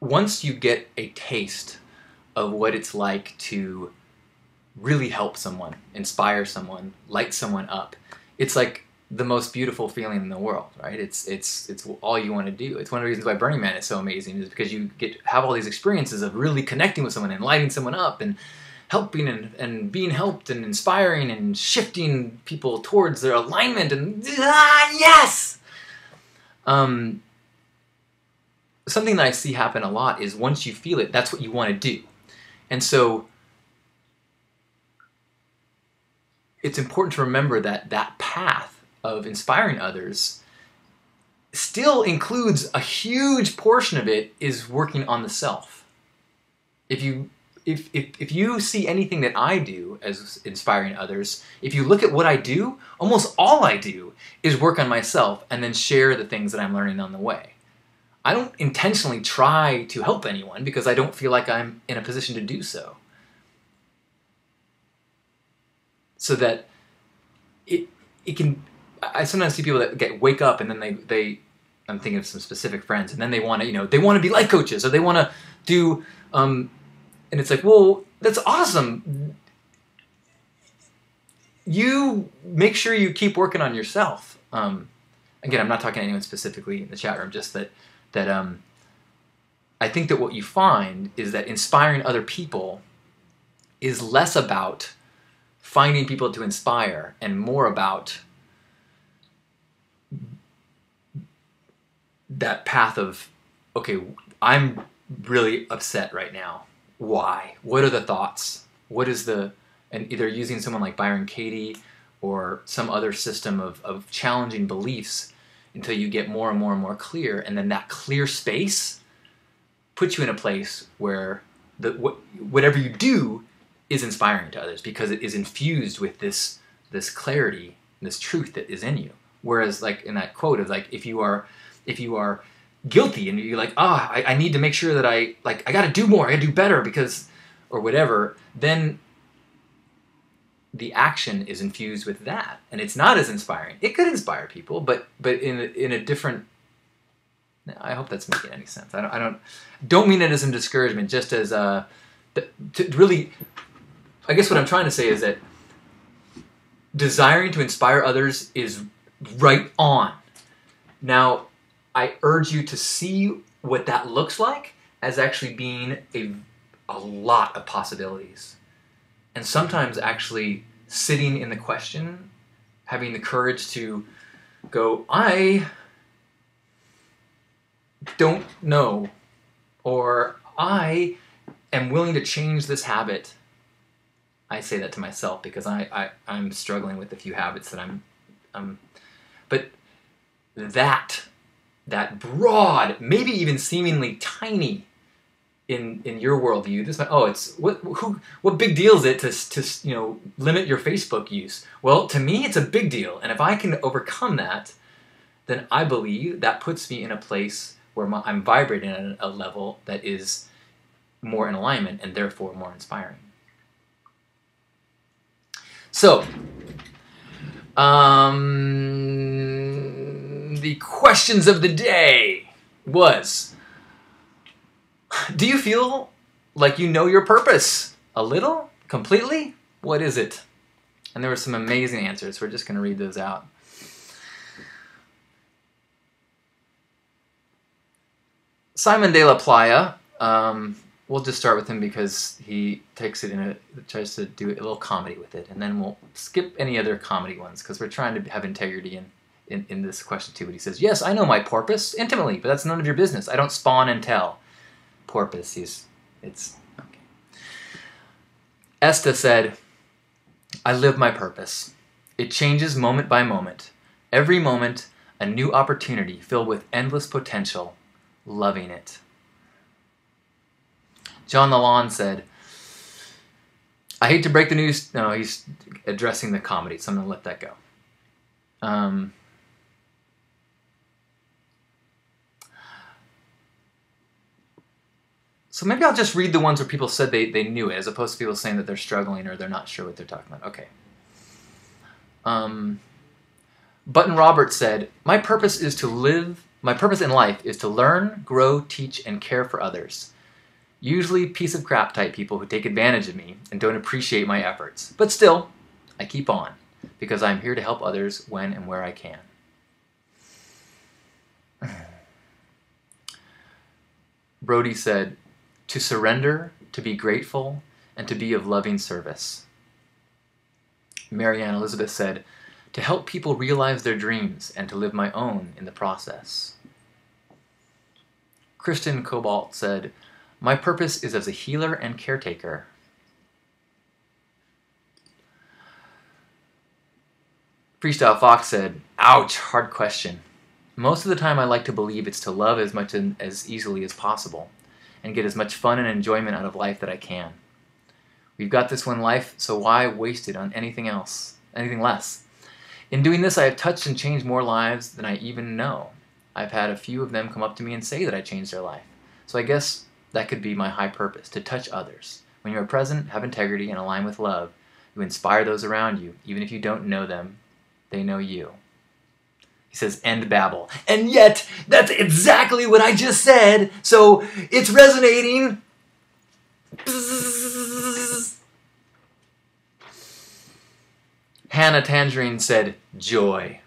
once you get a taste of what it's like to really help someone, inspire someone, light someone up, it's like the most beautiful feeling in the world, right? It's all you want to do. It's one of the reasons why Burning Man is so amazing, is because you have all these experiences of really connecting with someone and lighting someone up and helping and being helped and inspiring and shifting people towards their alignment and yes! Something that I see happen a lot is once you feel it, that's what you want to do. And so it's important to remember that that path of inspiring others still includes a huge portion of it is working on the self. If you see anything that I do as inspiring others, if you look at what I do, almost all I do is work on myself and then share the things that I'm learning on the way. I don't intentionally try to help anyone because I don't feel like I'm in a position to do so. So that it can, I sometimes see people that wake up and then they I'm thinking of some specific friends, and then they want to, they want to be life coaches, or they want to do, and it's like, well, that's awesome. You make sure you keep working on yourself. Again, I'm not talking to anyone specifically in the chat room, just that I think that what you find is that inspiring other people is less about finding people to inspire and more about that path of, okay, I'm really upset right now. Why? What are the thoughts? What is the, and either using someone like Byron Katie or some other system of challenging beliefs until you get more and more and more clear, and then that clear space puts you in a place where whatever you do is inspiring to others because it is infused with this clarity, this truth that is in you. Whereas, like in that quote of like, if you are guilty and you're like, I need to make sure that I got to do more, I got to do better because, or whatever, then the action is infused with that, and it's not as inspiring. It could inspire people, but in a different. I hope that's making any sense. I don't mean it as a discouragement, just as to really. I guess what I'm trying to say is that desiring to inspire others is right on. Now, I urge you to see what that looks like as actually being a lot of possibilities. And sometimes actually sitting in the question, having the courage to go, I don't know, or I am willing to change this habit. I say that to myself because I'm struggling with a few habits that but that broad, maybe even seemingly tiny in your worldview, this it's what big deal is it to limit your Facebook use? Well, to me, it's a big deal, and if I can overcome that, then I believe that puts me in a place where I'm vibrating at a level that is more in alignment and therefore more inspiring. So, the questions of the day was, do you feel like you know your purpose? A little? Completely? What is it? And there were some amazing answers. We're just going to read those out. Simon de la Playa, we'll just start with him because he takes it tries to do a little comedy with it, and then we'll skip any other comedy ones because we're trying to have integrity in this question too. But he says, yes, I know my porpoise intimately, but that's none of your business. I don't spawn and tell. Porpoise, it's okay. Esta said, I live my purpose. It changes moment by moment. Every moment, a new opportunity filled with endless potential. Loving it. John Lalonde said, I hate to break the news. No, he's addressing the comedy, so I'm going to let that go. So maybe I'll just read the ones where people said they knew it, as opposed to people saying that they're struggling or they're not sure what they're talking about. Okay. Button Robert said, my purpose is to live My purpose in life is to learn, grow, teach, and care for others. Usually piece of crap type people who take advantage of me and don't appreciate my efforts. But still, I keep on, because I'm here to help others when and where I can. Brody said, to surrender, to be grateful, and to be of loving service. Marianne Elizabeth said, to help people realize their dreams and to live my own in the process. Kristen Cobalt said, my purpose is as a healer and caretaker. Freestyle Fox said, ouch, hard question. Most of the time I like to believe it's to love as much and as easily as possible and get as much fun and enjoyment out of life that I can. We've got this one life, so why waste it on anything else, anything less? In doing this, I have touched and changed more lives than I even know. I've had a few of them come up to me and say that I changed their life. So I guess that could be my high purpose, to touch others. When you are present, have integrity, and align with love, you inspire those around you. Even if you don't know them, they know you. He says, end babble. And yet, that's exactly what I just said, so it's resonating. Hannah Tangerine said, joy.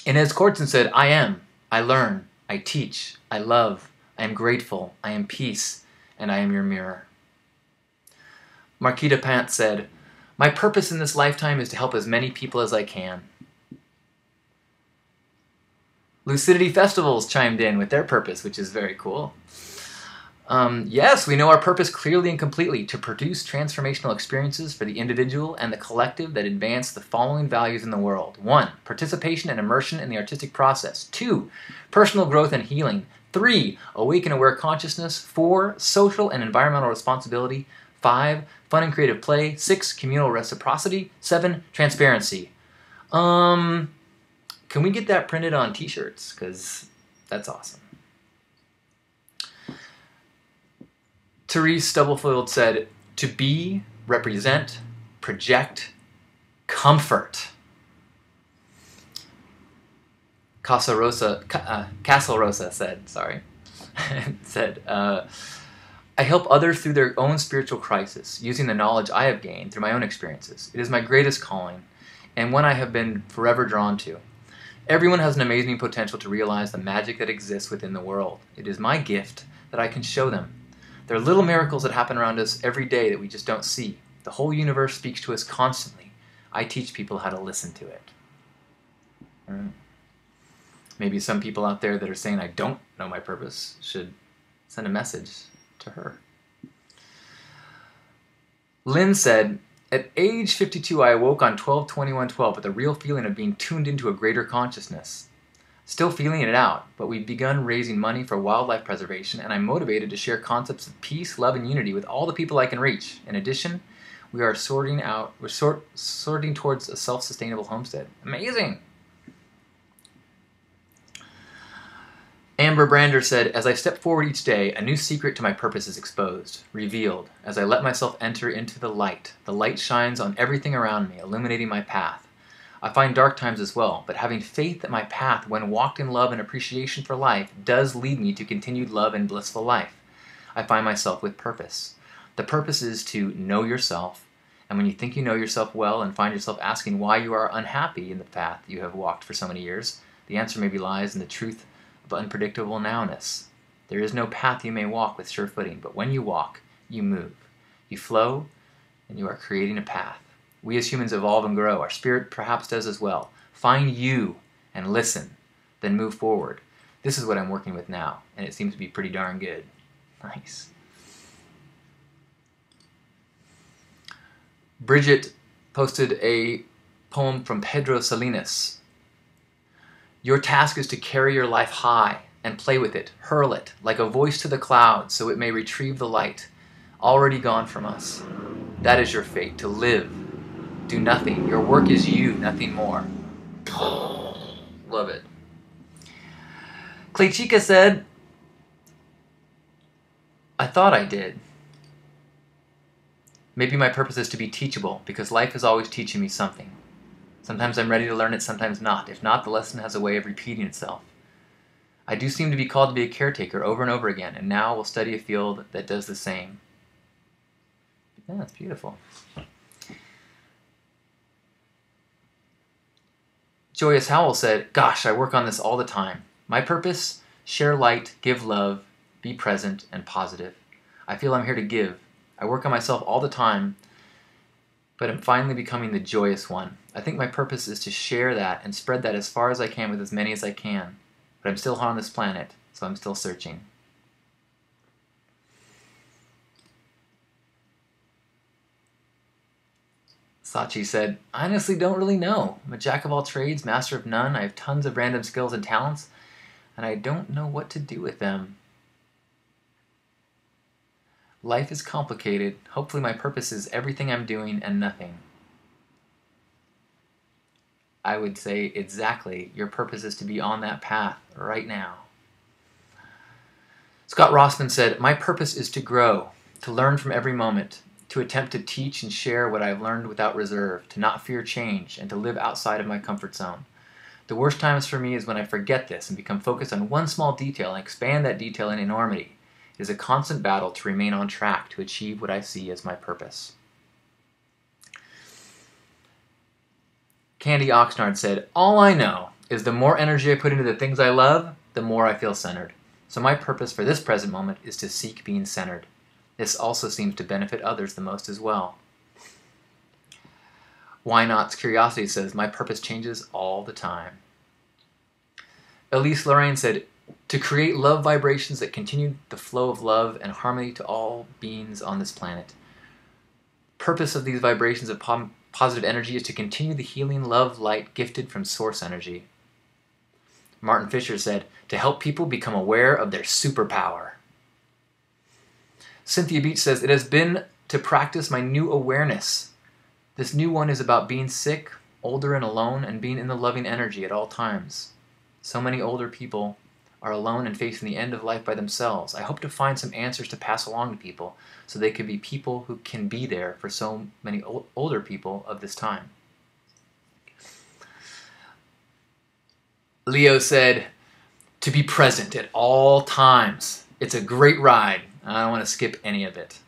Inez Kortson said, I am, I learn, I teach, I love, I am grateful, I am peace, and I am your mirror. Marquita Pant said, my purpose in this lifetime is to help as many people as I can. Lucidity Festivals chimed in with their purpose, which is very cool. Yes, we know our purpose clearly and completely, to produce transformational experiences for the individual and the collective that advance the following values in the world. 1. Participation and immersion in the artistic process. 2. Personal growth and healing. 3. Awake and aware consciousness. 4. Social and environmental responsibility. 5. Fun and creative play. 6. Communal reciprocity. 7. Transparency. Can we get that printed on t-shirts? Because that's awesome. Therese Stubblefield said, to be, represent, project, comfort. Castle Rosa said, I help others through their own spiritual crisis, using the knowledge I have gained through my own experiences. It is my greatest calling, and one I have been forever drawn to. Everyone has an amazing potential to realize the magic that exists within the world. It is my gift that I can show them. There are little miracles that happen around us every day that we just don't see. The whole universe speaks to us constantly. I teach people how to listen to it. Maybe some people out there that are saying, I don't know my purpose, should send a message to her. Lynn said, at age 52, I awoke on 12/21/12 with a real feeling of being tuned into a greater consciousness. Still feeling it out, but we've begun raising money for wildlife preservation, and I'm motivated to share concepts of peace, love, and unity with all the people I can reach. In addition, we are sorting towards a self-sustainable homestead. Amazing! Amber Brander said, as I step forward each day, a new secret to my purpose is exposed, revealed. As I let myself enter into the light shines on everything around me, illuminating my path. I find dark times as well, but having faith that my path, when walked in love and appreciation for life, does lead me to continued love and blissful life. I find myself with purpose. The purpose is to know yourself, and when you think you know yourself well and find yourself asking why you are unhappy in the path you have walked for so many years, the answer maybe lies in the truth of unpredictable nowness. There is no path you may walk with sure footing, but when you walk, you move. You flow, and you are creating a path. We as humans evolve and grow. Our spirit perhaps does as well. Find you and listen, then move forward. This is what I'm working with now, and it seems to be pretty darn good. Nice. Bridget posted a poem from Pedro Salinas. Your task is to carry your life high and play with it, hurl it, like a voice to the clouds, so it may retrieve the light, already gone from us. That is your fate, to live, do nothing. Your work is you, nothing more. Love it. Clay Chica said, I thought I did. Maybe my purpose is to be teachable, because life is always teaching me something. Sometimes I'm ready to learn it, sometimes not. If not, the lesson has a way of repeating itself. I do seem to be called to be a caretaker over and over again, and now will study a field that does the same. Yeah, that's beautiful. Joyous Howell said, gosh, I work on this all the time. My purpose, share light, give love, be present, and positive. I feel I'm here to give. I work on myself all the time, but I'm finally becoming the joyous one. I think my purpose is to share that and spread that as far as I can with as many as I can. But I'm still on this planet, so I'm still searching. Sachi said, I honestly don't really know. I'm a jack of all trades, master of none. I have tons of random skills and talents, and I don't know what to do with them. Life is complicated. Hopefully my purpose is everything I'm doing and nothing. I would say exactly. Your purpose is to be on that path right now. Scott Rossman said, my purpose is to grow, to learn from every moment, to attempt to teach and share what I have learned without reserve, to not fear change, and to live outside of my comfort zone. The worst times for me is when I forget this and become focused on one small detail and expand that detail in enormity. It is a constant battle to remain on track to achieve what I see as my purpose. Candy Oxnard said, all I know is the more energy I put into the things I love, the more I feel centered. So my purpose for this present moment is to seek being centered. This also seems to benefit others the most as well. Why Not's Curiosity says, my purpose changes all the time. Elise Lorraine said, to create love vibrations that continue the flow of love and harmony to all beings on this planet. Purpose of these vibrations of positive energy is to continue the healing love light gifted from source energy. Martin Fisher said, to help people become aware of their superpower. Cynthia Beach says, it has been to practice my new awareness. This new one is about being sick, older and alone, and being in the loving energy at all times. So many older people are alone and facing the end of life by themselves. I hope to find some answers to pass along to people so they could be people who can be there for so many older people of this time. Leo said, to be present at all times. It's a great ride. I don't want to skip any of it.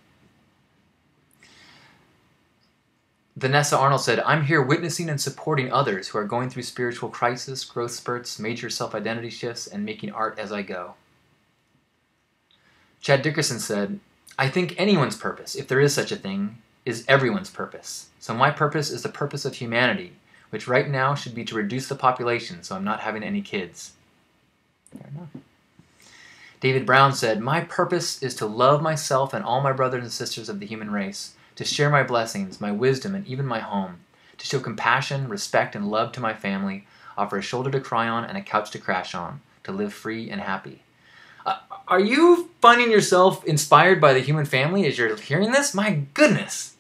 Vanessa Arnold said, I'm here witnessing and supporting others who are going through spiritual crisis, growth spurts, major self-identity shifts, and making art as I go. Chad Dickerson said, I think anyone's purpose, if there is such a thing, is everyone's purpose. So my purpose is the purpose of humanity, which right now should be to reduce the population so I'm not having any kids. Fair enough. David Brown said, my purpose is to love myself and all my brothers and sisters of the human race, to share my blessings, my wisdom, and even my home, to show compassion, respect, and love to my family, offer a shoulder to cry on and a couch to crash on, to live free and happy. Are you finding yourself inspired by the human family as you're hearing this? My goodness!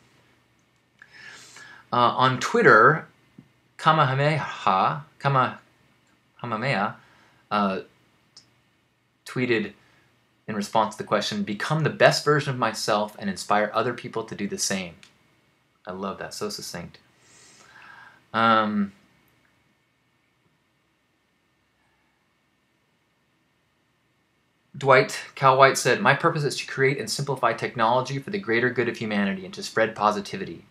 On Twitter, Kamehameha tweeted in response to the question, become the best version of myself and inspire other people to do the same. I love that. So succinct. Dwight Calwhite said, my purpose is to create and simplify technology for the greater good of humanity and to spread positivity.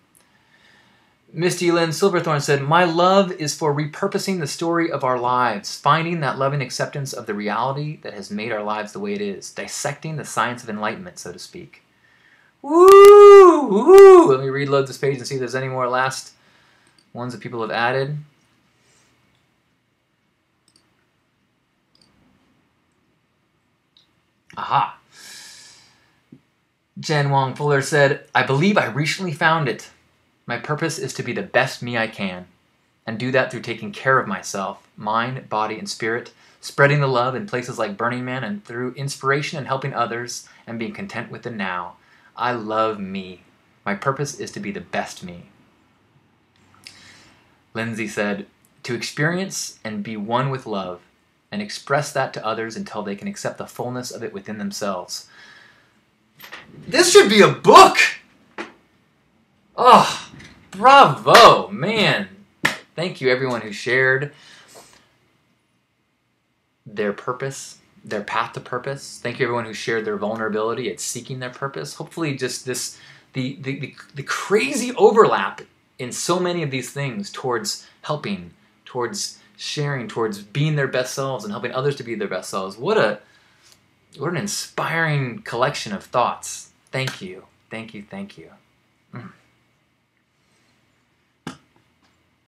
Misty Lynn Silverthorne said, my love is for repurposing the story of our lives, finding that loving acceptance of the reality that has made our lives the way it is, dissecting the science of enlightenment, so to speak. Woo! Woo! Let me reload this page and see if there's any more last ones that people have added. Aha! Jen Wong Fuller said, I believe I recently found it. My purpose is to be the best me I can, and do that through taking care of myself, mind, body, and spirit, spreading the love in places like Burning Man, and through inspiration and helping others, and being content with the now. I love me. My purpose is to be the best me. Lindsay said, to experience and be one with love, and express that to others until they can accept the fullness of it within themselves. This should be a book! Oh, bravo, man. Thank you everyone who shared. their purpose, their path to purpose. Thank you everyone who shared their vulnerability at seeking their purpose. Hopefully just the crazy overlap in so many of these things towards helping, towards sharing, towards being their best selves and helping others to be their best selves. What an inspiring collection of thoughts. Thank you. Thank you. Thank you.